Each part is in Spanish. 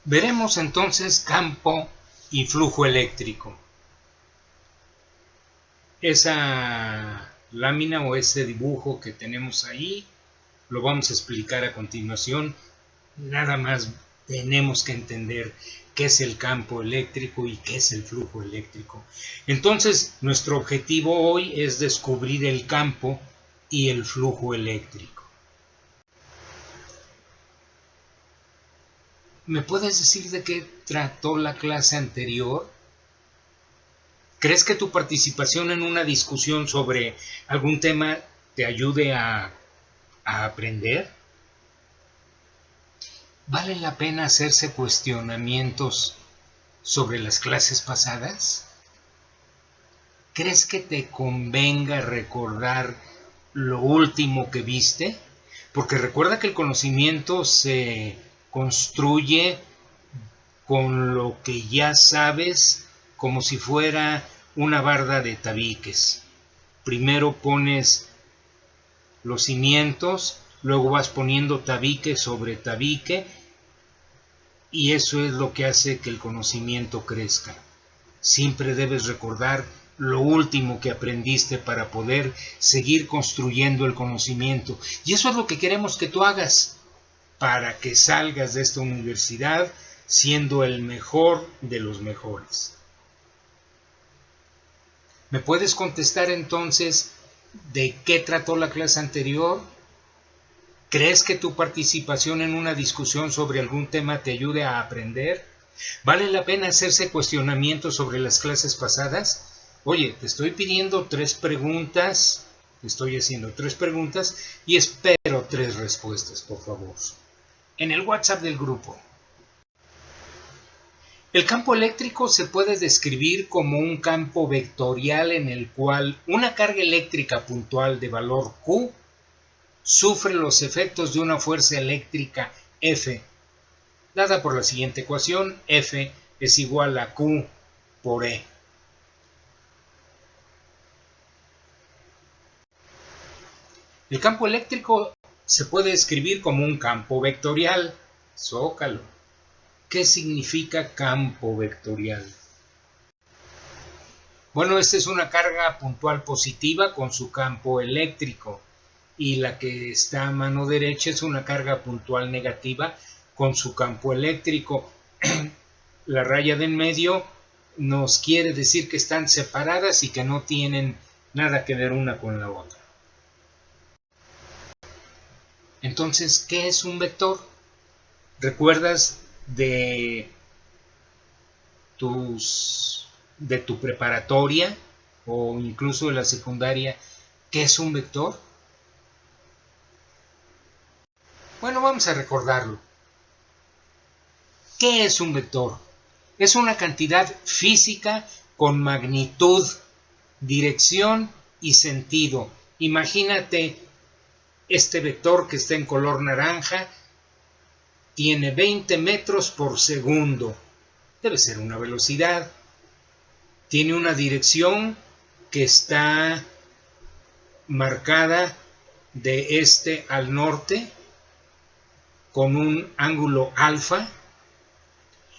Veremos entonces campo y flujo eléctrico. Esa lámina o ese dibujo que tenemos ahí lo vamos a explicar a continuación. Nada más tenemos que entender qué es el campo eléctrico y qué es el flujo eléctrico. Entonces, nuestro objetivo hoy es descubrir el campo y el flujo eléctrico. ¿Me puedes decir de qué trató la clase anterior? ¿Crees que tu participación en una discusión sobre algún tema te ayude a aprender? ¿Vale la pena hacerse cuestionamientos sobre las clases pasadas? ¿Crees que te convenga recordar lo último que viste? Porque recuerda que el conocimiento se construye con lo que ya sabes, como si fuera una barda de tabiques. Primero pones los cimientos, luego vas poniendo tabique sobre tabique, y eso es lo que hace que el conocimiento crezca. Siempre debes recordar lo último que aprendiste para poder seguir construyendo el conocimiento. Y eso es lo que queremos que tú hagas para que salgas de esta universidad siendo el mejor de los mejores. ¿Me puedes contestar entonces de qué trató la clase anterior? ¿Crees que tu participación en una discusión sobre algún tema te ayude a aprender? ¿Vale la pena hacerse cuestionamientos sobre las clases pasadas? Oye, te estoy pidiendo 3 preguntas, estoy haciendo 3 preguntas y espero 3 respuestas, por favor. En el WhatsApp del grupo. El campo eléctrico se puede describir como un campo vectorial en el cual una carga eléctrica puntual de valor Q sufre los efectos de una fuerza eléctrica F, dada por la siguiente ecuación: F es igual a Q por E. El campo eléctrico se puede escribir como un campo vectorial. Zócalo. ¿Qué significa campo vectorial? Bueno, esta es una carga puntual positiva con su campo eléctrico, y la que está a mano derecha es una carga puntual negativa con su campo eléctrico. La raya de en medio nos quiere decir que están separadas y que no tienen nada que ver una con la otra. Entonces, ¿qué es un vector? ¿Recuerdas de tu preparatoria o incluso de la secundaria qué es un vector? Bueno, vamos a recordarlo. ¿Qué es un vector? Es una cantidad física con magnitud, dirección y sentido. Imagínate este vector que está en color naranja, tiene 20 metros por segundo. Debe ser una velocidad. Tiene una dirección que está marcada de este al norte con un ángulo alfa,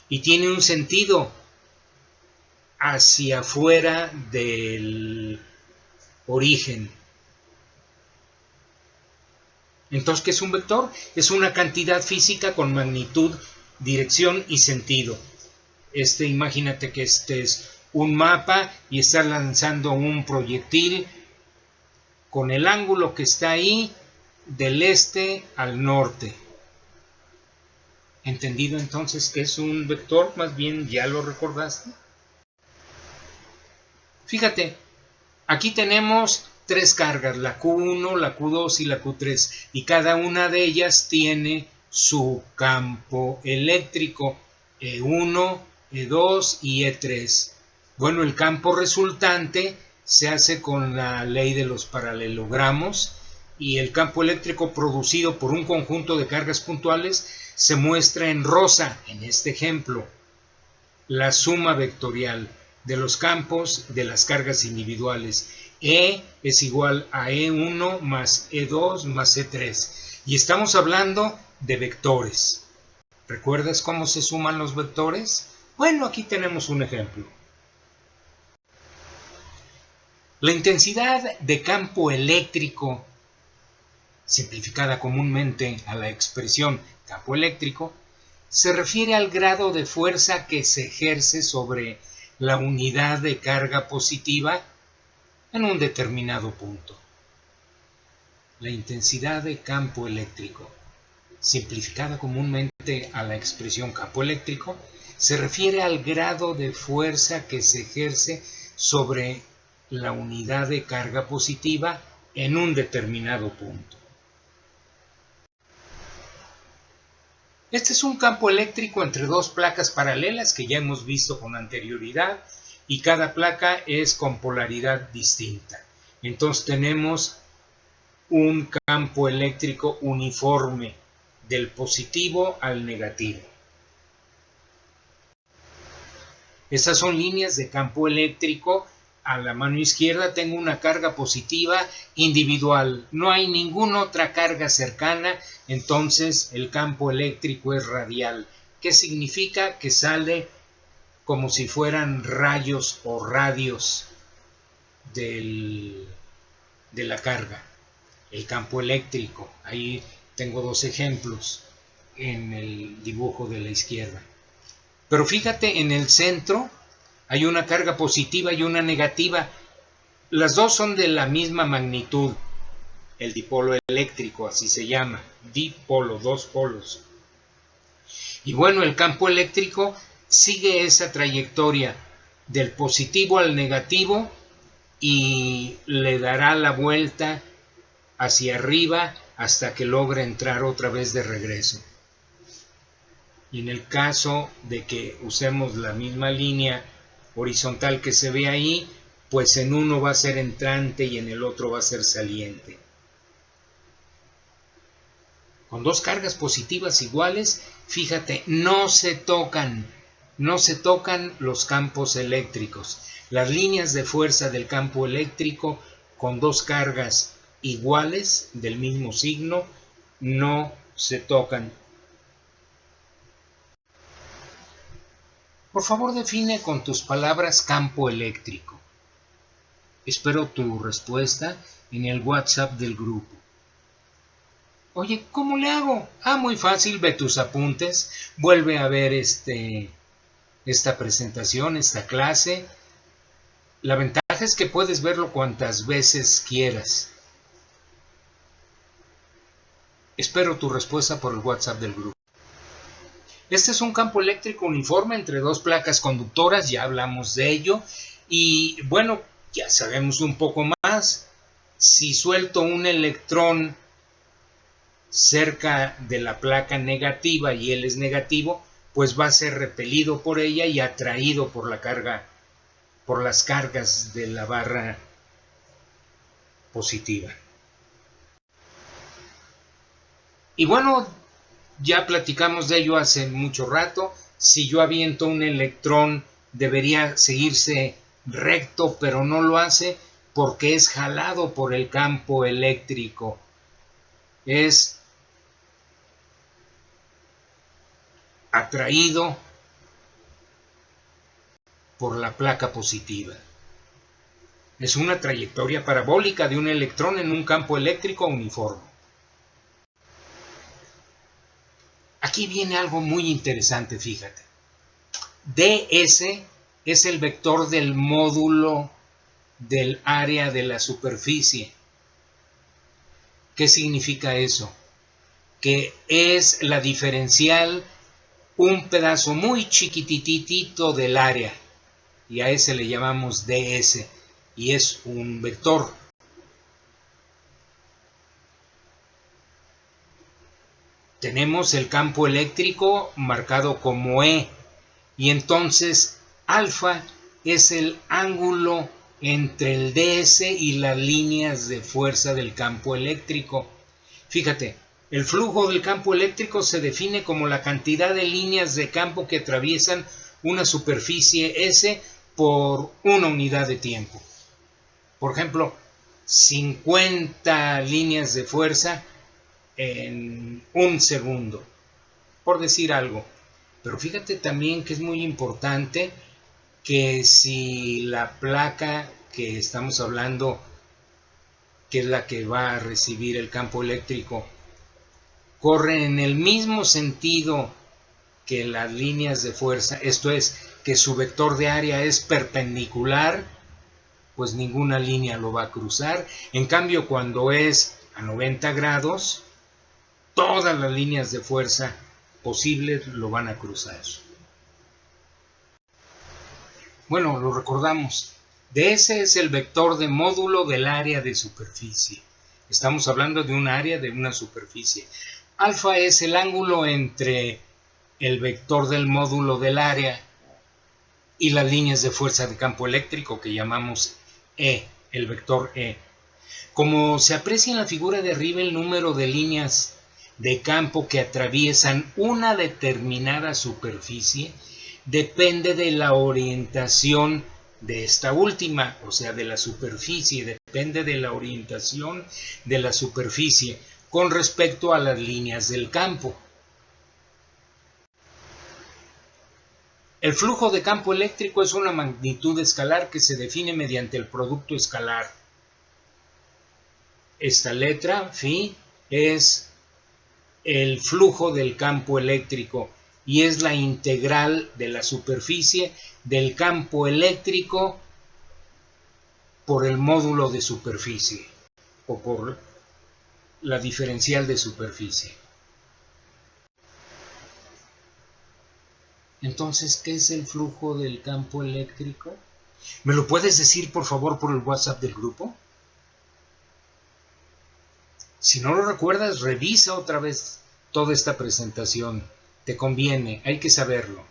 y tiene un sentido hacia afuera del origen. Entonces, ¿qué es un vector? Es una cantidad física con magnitud, dirección y sentido. Imagínate que este es un mapa y estás lanzando un proyectil con el ángulo que está ahí del este al norte. ¿Entendido entonces qué es un vector? Más bien, ¿ya lo recordaste? Fíjate, aquí tenemos 3 cargas, la Q1, la Q2 y la Q3, y cada una de ellas tiene su campo eléctrico, E1, E2 y E3. Bueno, el campo resultante se hace con la ley de los paralelogramos, y el campo eléctrico producido por un conjunto de cargas puntuales se muestra en rosa, en este ejemplo. La suma vectorial de los campos de las cargas individuales. E es igual a E1 más E2 más E3. Y estamos hablando de vectores. ¿Recuerdas cómo se suman los vectores? Bueno, aquí tenemos un ejemplo. La intensidad de campo eléctrico, simplificada comúnmente a la expresión campo eléctrico, se refiere al grado de fuerza que se ejerce sobre la unidad de carga positiva en un determinado punto. La intensidad de campo eléctrico, simplificada comúnmente a la expresión campo eléctrico, se refiere al grado de fuerza que se ejerce sobre la unidad de carga positiva en un determinado punto. Este es un campo eléctrico entre dos placas paralelas que ya hemos visto con anterioridad y cada placa es con polaridad distinta. Entonces tenemos un campo eléctrico uniforme del positivo al negativo. Estas son líneas de campo eléctrico. A la mano izquierda tengo una carga positiva individual. No hay ninguna otra carga cercana, entonces el campo eléctrico es radial. ¿Qué significa? Que sale como si fueran rayos o radios de la carga. El campo eléctrico. Ahí tengo dos ejemplos en el dibujo de la izquierda. Pero fíjate, en el centro hay una carga positiva y una negativa. Las dos son de la misma magnitud. El dipolo eléctrico, así se llama. Dipolo, dos polos. Y bueno, el campo eléctrico sigue esa trayectoria del positivo al negativo y le dará la vuelta hacia arriba hasta que logre entrar otra vez de regreso. Y en el caso de que usemos la misma línea horizontal que se ve ahí, pues en uno va a ser entrante y en el otro va a ser saliente. Con dos cargas positivas iguales, fíjate, no se tocan los campos eléctricos. Las líneas de fuerza del campo eléctrico con dos cargas iguales del mismo signo no se tocan. Por favor, define con tus palabras campo eléctrico. Espero tu respuesta en el WhatsApp del grupo. Oye, ¿cómo le hago? Muy fácil, ve tus apuntes, vuelve a ver esta presentación, esta clase. La ventaja es que puedes verlo cuantas veces quieras. Espero tu respuesta por el WhatsApp del grupo. Este es un campo eléctrico uniforme entre dos placas conductoras, ya hablamos de ello. Y bueno, ya sabemos un poco más. Si suelto un electrón cerca de la placa negativa y él es negativo, pues va a ser repelido por ella y atraído por la carga, por las cargas de la barra positiva. Y bueno, ya platicamos de ello hace mucho rato. Si yo aviento un electrón, debería seguirse recto, pero no lo hace porque es jalado por el campo eléctrico. Es atraído por la placa positiva. Es una trayectoria parabólica de un electrón en un campo eléctrico uniforme. Aquí viene algo muy interesante, fíjate. ds es el vector del módulo del área de la superficie. ¿Qué significa eso? Que es la diferencial, un pedazo muy chiquititito del área, y a ese le llamamos ds, y es un vector. Tenemos el campo eléctrico marcado como E, y entonces alfa es el ángulo entre el ds y las líneas de fuerza del campo eléctrico. Fíjate, el flujo del campo eléctrico se define como la cantidad de líneas de campo que atraviesan una superficie S por una unidad de tiempo. Por ejemplo, 50 líneas de fuerza en un segundo. por decir algo. Pero fíjate también que es muy importante que si la placa que estamos hablando, que es la que va a recibir el campo eléctrico, corre en el mismo sentido que las líneas de fuerza, esto es, que su vector de área es perpendicular, pues ninguna línea lo va a cruzar. En cambio, cuando es a 90 grados, todas las líneas de fuerza posibles lo van a cruzar. Bueno, lo recordamos. ds es el vector de módulo del área de superficie. Estamos hablando de un área de una superficie. Alfa es el ángulo entre el vector del módulo del área y las líneas de fuerza de campo eléctrico que llamamos E, el vector E. Como se aprecia en la figura de arriba, el número de líneas de campo que atraviesan una determinada superficie depende de la orientación de esta última, o sea, de la superficie, depende de la orientación de la superficie con respecto a las líneas del campo. El flujo de campo eléctrico es una magnitud escalar que se define mediante el producto escalar. Esta letra, phi, es el flujo del campo eléctrico y es la integral de la superficie del campo eléctrico por el módulo de superficie o por la diferencial de superficie. Entonces, ¿qué es el flujo del campo eléctrico? ¿Me lo puedes decir, por favor, por el WhatsApp del grupo? Si no lo recuerdas, revisa otra vez toda esta presentación. Te conviene, hay que saberlo.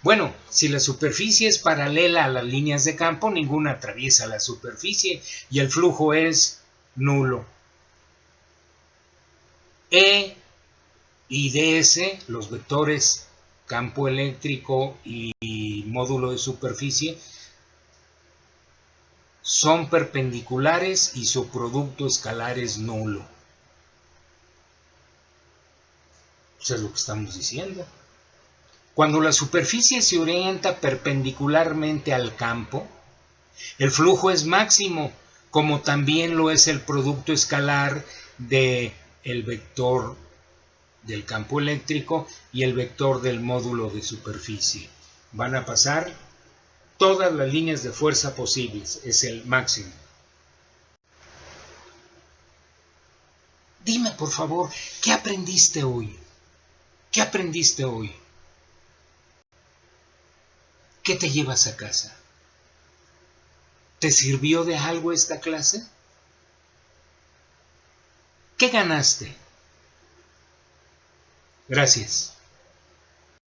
Bueno, si la superficie es paralela a las líneas de campo, ninguna atraviesa la superficie y el flujo es nulo. E y ds, los vectores campo eléctrico y módulo de superficie, son perpendiculares y su producto escalar es nulo. Eso es lo que estamos diciendo. Cuando la superficie se orienta perpendicularmente al campo, el flujo es máximo, como también lo es el producto escalar del vector del campo eléctrico y el vector del módulo de superficie. Van a pasar todas las líneas de fuerza posibles, es el máximo. Dime, por favor, ¿qué aprendiste hoy? ¿Qué aprendiste hoy? ¿Qué te llevas a casa? ¿Te sirvió de algo esta clase? ¿Qué ganaste? Gracias.